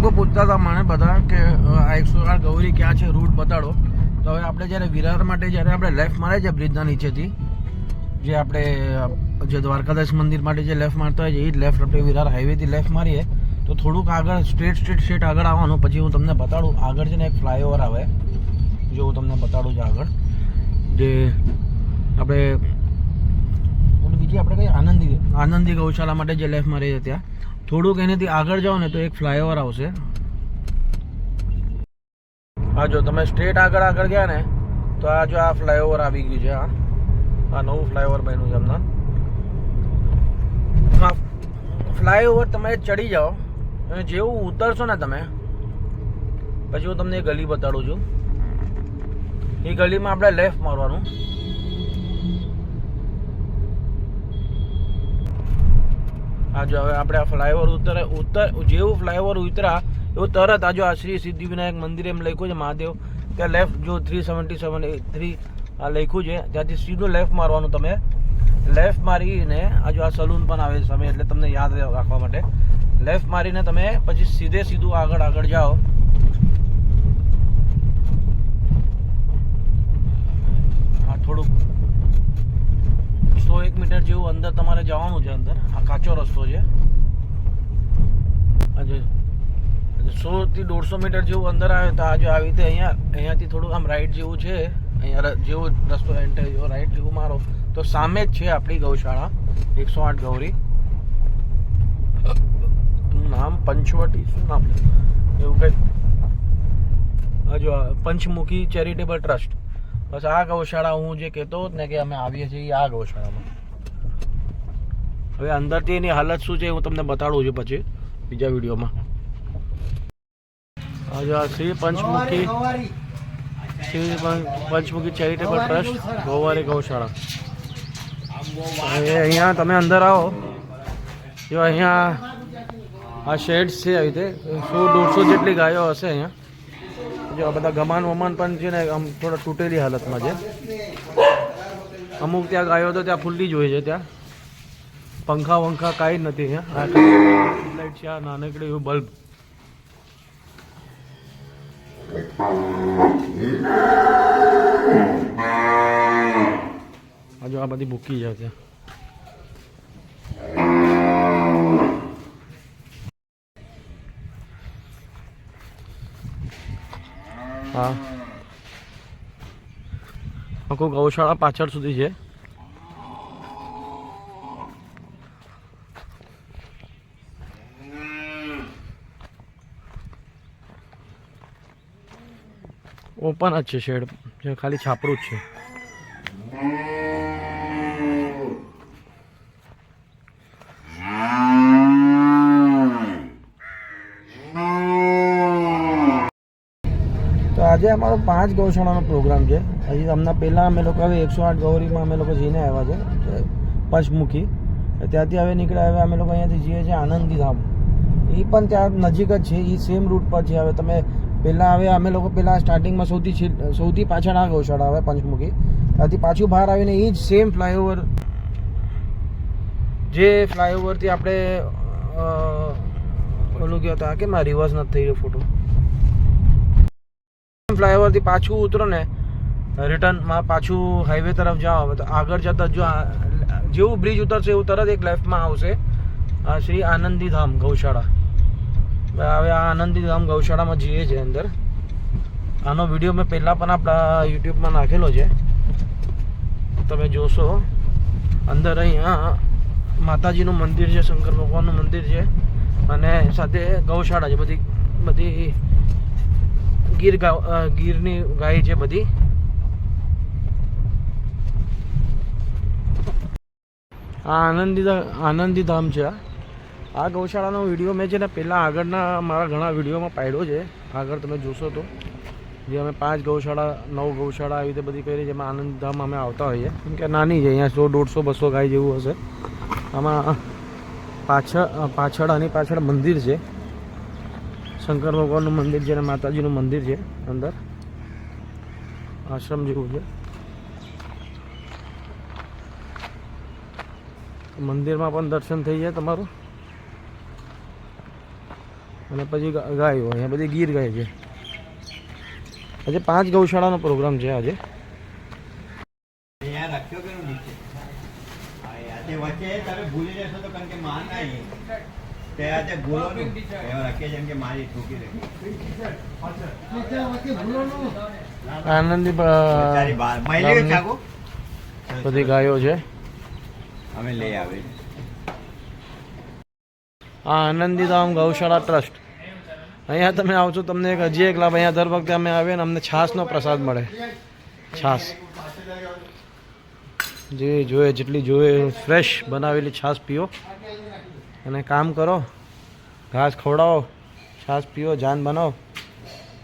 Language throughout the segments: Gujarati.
લોકો પૂછતા હતા મને બધા કે આ 108 ગૌરી ક્યાં છે, રૂટ બતાડો. તો હવે આપણે જ્યારે વિરાર માટે જ્યારે આપણે લેફ્ટ મારે છે બ્રિજના નીચેથી, જે આપણે જે દ્વારકાધીશ મંદિર માટે જે લેફ્ટ મારતા હોય છે એ જ લેફ્ટ આપણે વિરાર હાઈવેથી લેફ્ટ મારીએ તો થોડુંક આગળ સ્ટ્રેટ આગળ આવવાનું. પછી હું તમને બતાડું, આગળ છે ને એક ફ્લાયઓવર આવે, જો હું તમને બતાડું છું આગળ, જે આપણે બીજી આપણે કઈ આનંદી ગૌશાળા માટે જે લેફ્ટ મારીએ છે ત્યાં થોડુંક એનાથી આગળ જાઓ ને તો એક ફ્લાયઓવર આવશે. હા, જો તમે સ્ટ્રેટ આગળ ગયા ને તો આ જો આ ફ્લાયઓવર આવી ગયું છે. આ નવું ફ્લાયઓવર બન્યું છે હમણાં. ફ્લાયઓવર તમે ચડી જાઓ અને જેવું ઉતરશો ને તમે, પછી હું તમને એ ગલી બતાડું છું. એ ગલીમાં આપણે લેફ્ટ મારવાનું. આ જો હવે આપણે આ ફ્લાયઓવર જેવું ફ્લાયઓવર ઉતર્યા એવું તરત આ જો આ શ્રી સિદ્ધિવિનાયક મંદિર એમ લખ્યું છે મહાદેવ, ત્યાં લેફ્ટ જો 377 આ લખ્યું છે ત્યાંથી સીધું લેફ્ટ મારવાનું. તમે લેફ્ટ મારીને આ જો આ સલૂન પણ આવે સામે, એટલે તમને યાદ રાખવા માટે લેફ્ટ મારીને તમે પછી સીધું આગળ જાઓ. હા, થોડુંક 101 મીટર જેવું અંદર તમારે જવાનું છે. અંદર આ કાચો રસ્તો છે. આજે 100 થી 150 મીટર જેવું અંદર આવે તો આજે આવી રીતે અહીંયાથી થોડું આમ રાઈટ જેવું છે. અહીંયા જેવો રસ્તો એન્ટર જેવો રાઈટ જેવું મારો તો સામે જ છે આપણી ગૌશાળા 108 ગૌરી. નામ પંચવટી, શું નામ એવું કંઈક, હજુ પંચમુખી ચેરિટેબલ ટ્રસ્ટ. બસ આ ગૌશાળા હું જે કહેતો હોત ને કે અમે આવીએ છીએ આ ગૌશાળામાં. હવે અંદરથી એની હાલત શું છે હું તમને બતાડું છું પછી બીજા વિડીયોમાં. હજુ આ શ્રી પંચમુખી ચેરિટેબલ ટ્રસ્ટ ગોવારી ગૌશાળા. અહીંયા તમે અંદર આવો, જો અહીંયા આ શેડ્સ છે. આવી રીતે 100-150 જેટલી ગાયો હશે અહીંયા. જો આ બધા ગમાન વમાન પણ છે ને આમ થોડા તૂટેલી હાલતમાં છે. અમુક ત્યાં ગાયો તો ત્યાં ફૂલ્લી જ હોય છે. ત્યાં પંખા વંખા કાંઈ જ નથી અહીંયા. લાઇટ છે, આ નાનકડી એવું બલ્બ. હજુ આ બધી મૂકી જાય ત્યાં. હા, આખું ગૌશાળા પાછળ સુધી છે. ઓપન જ છે શેડ, ખાલી છાપરું જ છે. તો આજે અમારો 5 ગૌશાળાનો પ્રોગ્રામ છે. હજી હમણાં પહેલાં અમે લોકો હવે 108 ગૌરીમાં અમે લોકો જઈને આવ્યા છે પંચમુખી. ત્યાંથી હવે નીકળ્યા, હવે અમે લોકો અહીંયાથી જઈએ છીએ આનંદી ધામ. એ પણ ત્યાં નજીક જ છે, એ સેમ રૂટ પર છે. હવે તમે હવે અમે લોકો સ્ટાર્ટિંગમાં સૌથી પાછળ આ ગૌશાળા આવે પંચમુખી, ત્યાંથી પાછું બહાર આવીને એ જ સેમ ફ્લાયઓવર, જે ફ્લાયઓવરથી આપણે ઓલું ગયો હતા કે મારા રિવર્સ નથી થઈ રહ્યો ફોટો. ફ્લાયઓવરથી પાછું ઉતરો ને રિટર્નમાં પાછું હાઈવે તરફ જાઓ તો આગળ જતા જો જેવું બ્રિજ ઉતરશે એવું તરત એક લેફ્ટમાં આવશે શ્રી આનંદી ધામ ગૌશાળા. હવે આ આનંદી ધામ ગૌશાળામાં જઈએ છીએ અંદર. આનો વિડીયો મેં પહેલાં પણ આપણા યુટ્યુબમાં નાખેલો છે, તમે જોશો. અંદર અહીંયા માતાજીનું મંદિર છે, શંકર ભગવાનનું મંદિર છે અને સાથે ગૌશાળા છે. બધી ગીરની ગાય છે બધી. આ આનંદી ધામ છે. આ ગૌશાળાનો વિડીયો મેં છે ને પહેલાં આગળના મારા ઘણા વિડીયોમાં પાડ્યો છે. આગળ તમે જોશો તો જે અમે 5 ગૌશાળા 9 ગૌશાળા આવી રીતે બધી કરી, જેમાં આનંદ ધામ અમે આવતા હોઈએ. કેમ કે નાની છે, અહીંયા 100, 150, 200 ગાય જેવું હશે. આમાં આની પાછળ મંદિર છે, શંકર ભગવાનનું મંદિર છે અને માતાજીનું મંદિર છે. અંદર આશ્રમ જેવું છે. મંદિરમાં પણ દર્શન થઈ જાય તમારું. અને પછી ગાયો, અહીંયા બધી ગીર ગાય છે. આજે 5 ગૌશાળાનો પ્રોગ્રામ છે આજે. આનંદી બધી ગાયો છે. અમે લઈ આવે આ આનંદીધામ ગૌશાળા ટ્રસ્ટ. અહીંયા તમે આવશો તમને હજી એક લાભ. અહીંયા દર વખતે અમે આવીએ ને અમને છાશનો પ્રસાદ મળે. છાશ જે જોઈએ જેટલી જોઈએ ફ્રેશ બનાવેલી છાશ પીઓ અને કામ કરો. ઘાસ ખવડાવો, છાશ પીઓ, જાન બનાવો.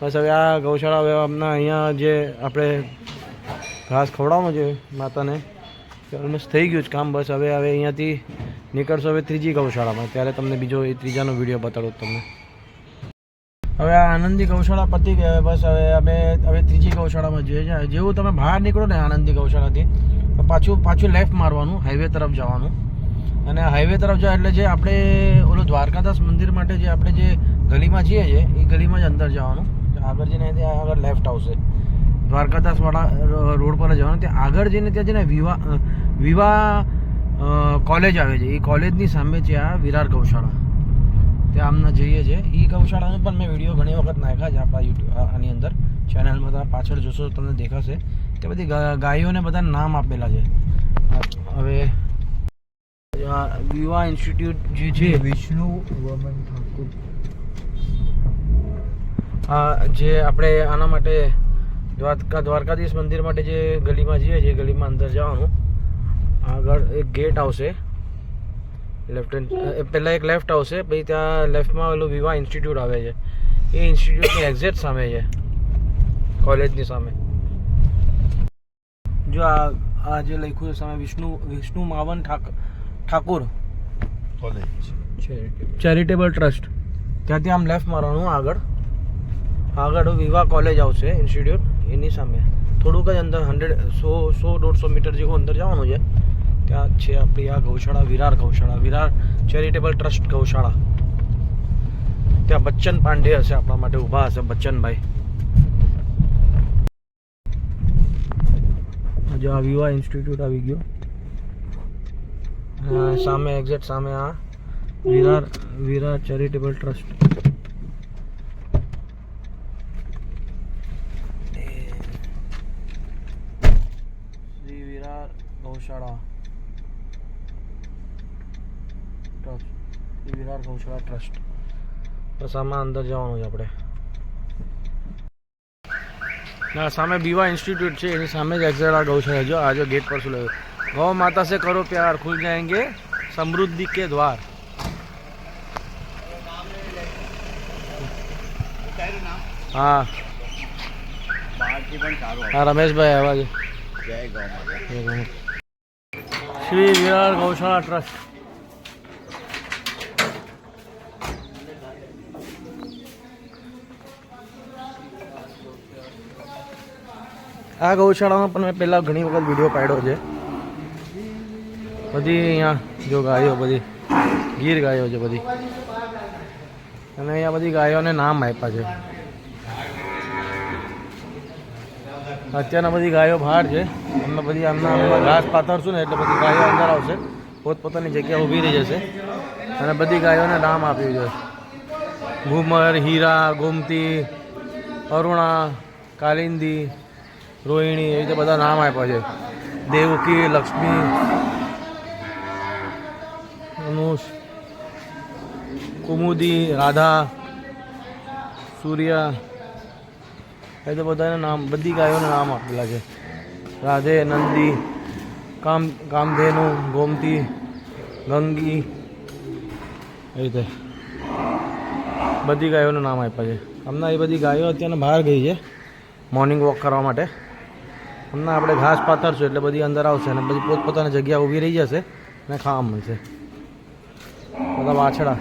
બસ હવે આ ગૌશાળા હવે અમને અહીંયા જે આપણે ઘાસ ખવડાવવાનું છે માતાને ઓલમોસ્ટ થઈ ગયું છે કામ. બસ હવે અહીંયાથી નીકળશો હવે ત્રીજી ગૌશાળામાં, ત્યારે તમને બીજો એ ત્રીજાનો વિડીયો બતાડું તમને. હવે આ આનંદી ગૌશાળા પતી ગયા. બસ હવે ત્રીજી ગૌશાળામાં જઈએ છીએ. જેવું તમે બહાર નીકળો ને આનંદી ગૌશાળાથી તો પાછું લેફ્ટ મારવાનું, હાઈવે તરફ જવાનું. અને હાઈવે તરફ જાય એટલે જે આપણે ઓલું દ્વારકાદાસ મંદિર માટે જે આપણે જે ગલીમાં જઈએ છીએ એ ગલીમાં જ અંદર જવાનું. આગળ જઈને ત્યાં આગળ લેફ્ટ આવશે. દ્વારકાદાસવાળા રોડ પર જવાનું. ત્યાં આગળ જઈને ત્યાં છે ને વિવા કોલેજ આવે છે. એ કોલેજની સામે છે આ વિરાર ગૌશાળા. ત્યાં આમના જઈએ છીએ. એ ગૌશાળાનો પણ મેં વિડીયો ઘણી વખત નાખ્યા છે આપણા યુટ્યુબ આની અંદર ચેનલમાં. તમે પાછળ જોશો તો તમને દેખાશે કે બધી ગાયોને બધા નામ આપેલા છે. હવે વિવા ઇન્સ્ટિટ્યૂટ જે છે વિષ્ણુ વમન ઠાકુર, જે આપણે આના માટે દ્વારકાધીશ મંદિર માટે જે ગલીમાં જઈએ છીએ ગલીમાં અંદર જવાનું. આગળ એક ગેટ આવશે લેફ્ટ હેન્ડ, પહેલાં એક લેફ્ટ આવશે, પછી ત્યાં લેફ્ટમાં ઓલું વિવા ઇન્સ્ટિટ્યૂટ આવે છે. એ ઇન્સ્ટિટ્યૂટની એક્ઝેક્ટ સામે છે, કોલેજની સામે. જો આ જે લખ્યું છે સામે Vishnu Mavan Thakur college charitable trust. ત્યાંથી આમ લેફ્ટ મારવાનું. આગળ વિવા કોલેજ આવશે ઇન્સ્ટિટ્યૂટ, એની સામે થોડુંક જ અંદર 100-150 મીટર જેવું અંદર જવાનું છે. ત્યાં છે આપણી આ ગૌશાળા વિરાર ગૌશાળા, વિરાર ચેરિટેબલ ટ્રસ્ટ ગૌશાળા. ત્યાં બચ્ચન પાંડે હશે આપણા માટે ઊભા હશે, બચ્ચનભાઈ. જો આ વિવા ઇન્સ્ટિટ્યૂટ આવી ગયો સામે, એક્ઝેક્ટ સામે આ વિરાર ચેરિટેબલ ટ્રસ્ટ. શ્રી વિરાર ગૌશાળા ટ્રસ્ટ, વિરાર ગૌશાળા ટ્રસ્ટ. બસ આમાં અંદર જવાનું છે આપણે. ના સામે બીવા ઇન્સ્ટિટ્યૂટ છે એની સામે જ એક્ઝેક્ટ આ ગૌશાળા. જો આજે ગેટ પર શું લખ્યું, गौ माता से करो प्यार खुल जाएंगे समृद्धि के द्वार. हाँ हाँ रमेशભાઈ આવા છે. જય ગૌ માતા. શ્રી વિરાર ગૌશાળા ટ્રસ્ટ. આ ગૌશાળામાં પણ મેં પહેલાં ઘણી વખત વિડીયો પાડ્યો છે. બધી અહીંયા જો ગાયો, બધી ગીર ગાયો છે બધી. અને અહીંયા બધી ગાયોને નામ આપ્યા છે. અત્યારના બધી ગાયો બહાર છે. અમે બધી આમના ઘાસ પાથરશું ને એટલે બધી ગાયો અંદર આવશે, પોતપોતાની જગ્યા ઊભી રહી જશે. અને બધી ગાયોને નામ આપ્યું છે. ઘુમર, હીરા, ગોમતી, અરુણા, કાલિંદી, રોહિણી, એ રીતે બધા નામ આપ્યા છે. દેવકી, લક્ષ્મી, અનુષ, કુમુદી, રાધા, સૂર્યા, એ તો બધાને નામ, બધી ગાયોને નામ આપેલા છે. રાધે, નંદી, કામધેનુ, ગોમતી, ગંગી, એ રીતે બધી ગાયોને નામ આપ્યા છે. હમણાં એ બધી ગાયો અત્યારે બહાર ગઈ છે મોર્નિંગ વોક કરવા માટે. હમણાં આપણે ઘાસ પાથરશું એટલે બધી અંદર આવશે અને બધી પોતપોતાની જગ્યા ઊભી રહી જશે અને ખાવા મળશે. બધા વાછડા,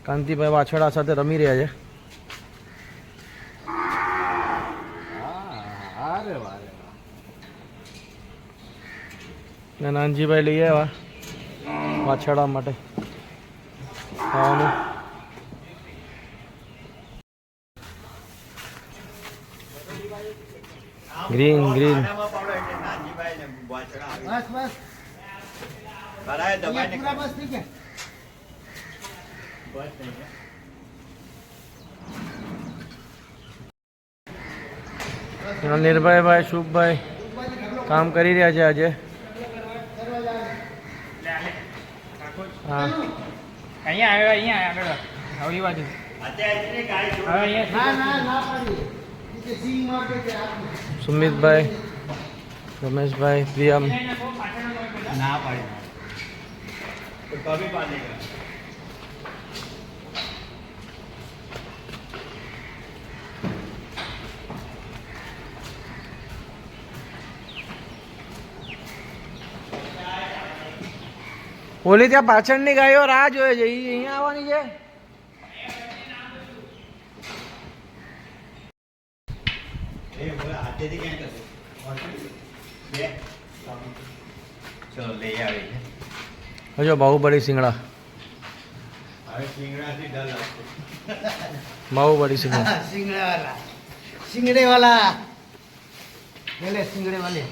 કાંતિભાઈ વાછડા સાથે રમી રહ્યા છે. નાનજીભાઈ લઈ આવ્યા વાછડા માટે. ખાવાનું ગ્રીન ગ્રીન નિર્ભયભાઈ શુભભાઈ કામ કરી રહ્યા છે આજે. હા અહીંયા આગળ આવડી બાજુ સુમિતભાઈ, રમેશભાઈ, પ્રિયમ. ના પાડે તો કभी પાડેगा ઓલી ત્યાં પાછળની ગાયો રાહ જોવે છે, ઈ અહીંયા આવવાની છે. એ બોલા હાથેથી કેમ કરશે બે ચલો લઈ આવી છે હજો બાહુબલી સિંગડા, હવે સિંગડાથી ડર લાગશે બાહુબલી સિંગડા. सिंगड़े वाला पहले सिंगड़े वाले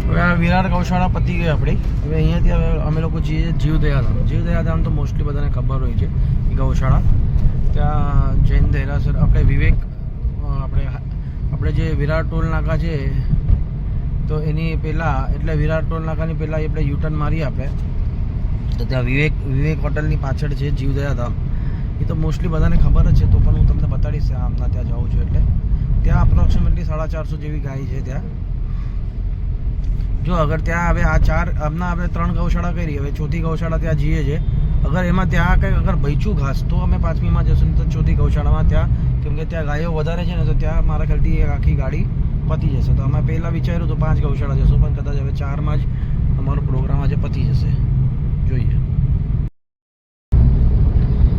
હવે આ વિરાર ગૌશાળા પતી ગઈ આપણી. હવે અહીંયાથી હવે અમે લોકો જઈએ છીએ જીવદયાધામ. જીવદયાધામ તો મોસ્ટલી બધાને ખબર હોય છે એ ગૌશાળા. ત્યાં જૈન દેરાસર આપણે વિવેક આપણે જે વિરાર ટોલ નાકા છે તો એની પહેલાં એટલે વિરાર ટોલ નાકાની પહેલાં આપણે યુટર્ન મારીએ આપણે તો ત્યાં વિવેક હોટલની પાછળ છે જીવદયાધામ. એ તો મોસ્ટલી બધાને ખબર જ છે, તો પણ હું તમને બતાડીશ આમના ત્યાં જાઉં છું એટલે. ત્યાં અપ્રોક્સિમેટલી 450 જેવી ગાય છે ત્યાં. જો અગર ત્યાં હવે આ હમણાં આપણે 3 ગૌશાળા કરી, હવે ચોથી ગૌશાળા ત્યાં જઈએ છે. અગર એમાં ત્યાં કંઈક અગર બચ્યું ઘાસ તો અમે 5મીમાં જશું, તો ચોથી ગૌશાળામાં ત્યાં, કેમ કે ત્યાં ગાયો વધારે છે ને તો ત્યાં મારા ખ્યાલથી એક આખી ગાડી પતી જશે. તો અમે પહેલાં વિચાર્યું તો 5 ગૌશાળા જશું, પણ કદાચ હવે 4માં જ અમારો પ્રોગ્રામ આજે પતી જશે. જોઈએ.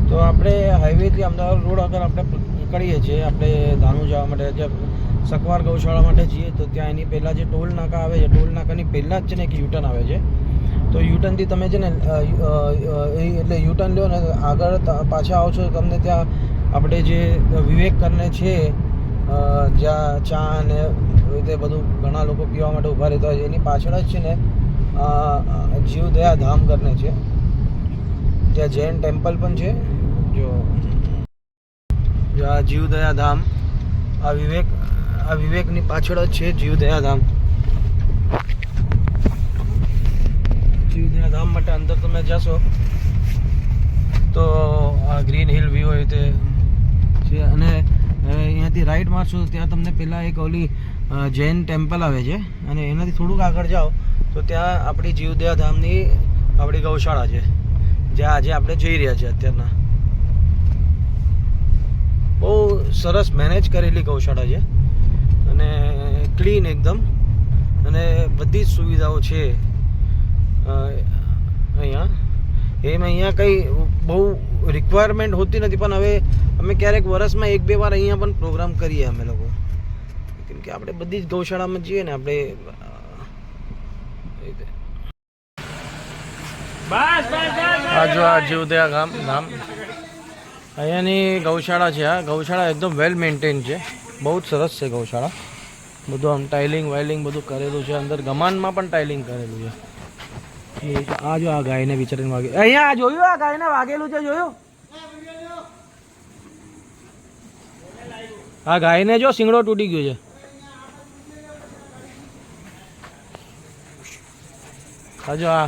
તો આપણે હાઈવેથી અમદાવાદ રોડ આગળ આપણે કરીએ છીએ, આપણે ધાનું જવા માટે જે સકવાર ગૌશાળા માટે જઈએ તો ત્યાં એની પહેલાં જે ટોલ નાકા આવે છે, ટોલ નાકાની પહેલાં જ છે ને એક યુટર્ન આવે છે. તો યુટર્નથી તમે છે ને એટલે યુટર્ન લો ને આગળ પાછા આવશો તો તમને ત્યાં આપણે જે વિવેક કરીને છે જ્યાં ચા ને રીતે બધું ઘણા લોકો પીવા માટે ઊભા રહેતા હોય છે, એની પાછળ જ છે ને જીવદયા ધામ કરીને છે. ત્યાં જૈન ટેમ્પલ પણ છે. જો આ જીવદયા ધામ, આ વિવેકની પાછળ જ છે જીવદયા ધામ. જીવદયા ધામ માટે અંદર તમે જશો તો આ ગ્રીન હિલ વ્યૂ હોય તે છે. અને અહીંયાથી રાઈટ મારશો તો ત્યાં તમને પહેલાં એક ઓલી જૈન ટેમ્પલ આવે છે, અને એનાથી થોડુંક આગળ જાઓ તો ત્યાં આપણી જીવદયા ધામની આપણી ગૌશાળા છે, જ્યાં આજે આપણે જઈ રહ્યા છીએ અત્યારના. બહુ સરસ મેનેજ કરેલી ગૌશાળા છે અને ક્લીન એકદમ, અને બધી જ સુવિધાઓ છે અહીંયા. અહીંયા કંઈ બહુ રિક્વાયરમેન્ટ હોતી નથી, પણ હવે અમે ક્યારેક વર્ષમાં 1-2 વાર અહીંયા પણ પ્રોગ્રામ કરીએ અમે લોકો, કેમ કે આપણે બધી જ ગૌશાળામાં જઈએ ને આપણે. આ જો આ જીવદયા ધામ અહીંયાની ગૌશાળા છે. આ ગૌશાળા એકદમ વેલ મેન્ટેન છે, બહુ જ સરસ છે ગૌશાળા. બધું આમ ટાઇલિંગ વાઇલિંગ બધું કરેલું છે, અંદર ગમાનમાં પણ ટાઇલિંગ કરેલું છે. આ જો આ ગાયને બિચારીને વાગે, અહીંયા જોયું આ ગાયને વાગેલું છે, જોયું? આ ગાયને જો શિંગડો તૂટી ગયો છે. આ જો આ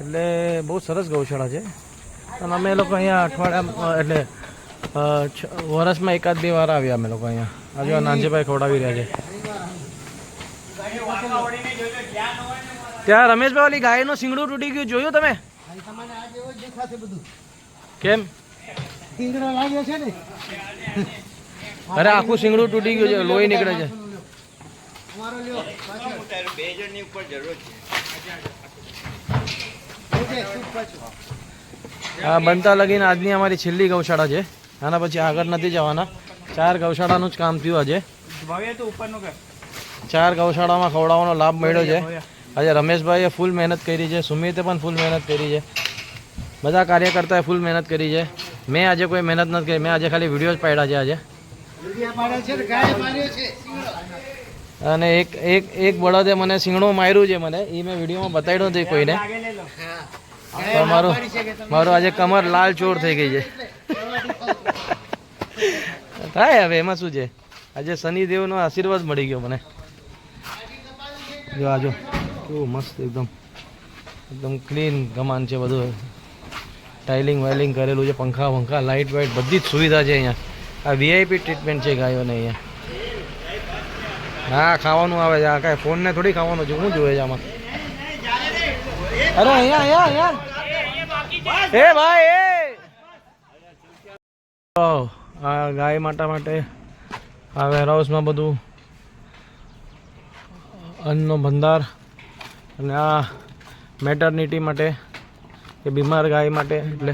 એટલે બહુ સરસ ગૌશાળા છે. અને અમે લોકો અહીંયા અઠવાડિયામાં એટલે વર્ષમાં 1-2 વાર આવ્યા અમે લોકો અહીંયા. આજે નાનજીભાઈ ખવડાવી રહ્યા છે. ત્યાં રમેશભાઈ ઓલી ગાયનું શિંગડું તૂટી ગયું, જોયું તમે? કેમ? અરે આખું શિંગડું તૂટી ગયું છે, લોહી નીકળે છે. બે જણની ઉપર જરૂર છે. આ બનતા લગીને આજની અમારી છેલ્લી ગૌશાળા છે. આના પછી આગળ નથી જવાના. 4 ગૌશાળાનું જ કામ થયું આજે. 4 ગૌશાળામાં ખવડાવવાનો લાભ મળ્યો છે. આજે રમેશભાઈએ ફૂલ મહેનત કરી છે, સુમિતે પણ ફૂલ મહેનત કરી છે, બધા કાર્યકર્તાએ ફૂલ મહેનત કરી છે. મેં આજે કોઈ મહેનત નથી કરી, મેં આજે ખાલી વિડીયો જ પાડ્યા છે આજે. વિડિયા પાડે છે ને ગાય માર્યો છે શિંગડો. અને એક બળદે મને શીંગડો માર્યું છે મને, એ મેં વિડીયોમાં બતાવ્યું નથી કોઈને. આગે લઈ લો. હા તો મારું આજે કમર લાલ ચોર થઈ ગઈ છે. થાય હવે એમાં શું છે, આજે શનિદેવનો આશીર્વાદ મળી ગયો મને. જો આજો કેવું મસ્ત એકદમ એકદમ ક્લીન કમાન છે, બધું ટાઇલિંગ વાઇલિંગ કરેલું છે, પંખા વંખા લાઇટ વાઇટ બધી જ સુવિધા છે અહીંયા. આ વીઆઈપી ટ્રીટમેન્ટ છે ગાયોને અહીંયા. હા ખાવાનું આવે છે, આ કાંઈ ફોનને થોડી ખાવાનું છે, શું જોવે છે આમાં? અરે અહીંયા એ ભાઈ એ આ ગાય માટે આ વેરહાઉસમાં બધું અન્નનો ભંડાર, અને આ મેટર્નિટી માટે કે બીમાર ગાય માટે, એટલે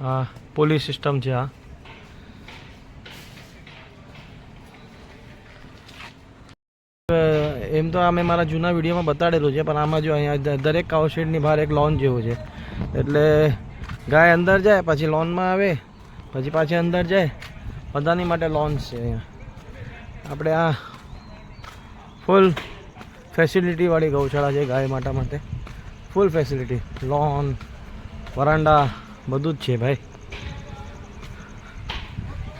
હા પોલીસ સિસ્ટમ છે. આ એમ તો અમે મારા જૂના વિડીયોમાં બતાડેલું છે, પણ આમાં જો અહીંયા દરેક કાઉશેડની બહાર એક લોન જેવું છે, એટલે ગાય અંદર જાય પછી લોનમાં આવે પછી પાછી અંદર જાય, બધાની માટે લોન્સ છે અહીંયા. આપણે આ ફૂલ ફેસિલિટીવાળી ગૌશાળા છે ગાય માટે, ફૂલ ફેસિલિટી, લોન, વરાંડા બધું જ છે ભાઈ.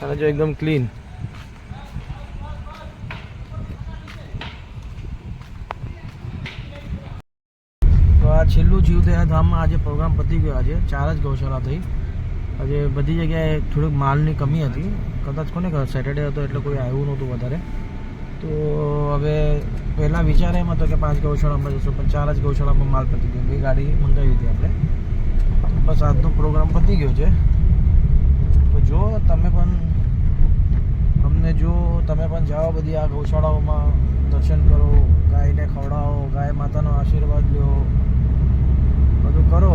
અને જો એકદમ ક્લીન. તો આ છેલ્લું જીવદયા ધામમાં આજે પ્રોગ્રામ પતી ગયો. આજે 4 જ ગૌશાળા થઈ. આજે બધી જગ્યાએ થોડીક માલની કમી હતી, કદાચ કોને ખબર સેટરડે હતો એટલે કોઈ આવ્યું નહોતું વધારે. તો હવે પહેલાં વિચાર એમ હતો કે 5 ગૌશાળામાં જશું, પણ 4 જ ગૌશાળામાં માલ પતી ગયો. 2 ગાડી મંગાવી હતી આપણે. બસ આજનો પ્રોગ્રામ પતી ગયો છે. તો જો તમે પણ જાઓ બધી આ ગૌશાળાઓમાં, દર્શન કરો, ગાયને ખવડાવો, ગાય માતાનો આશીર્વાદ લો, બધું કરો.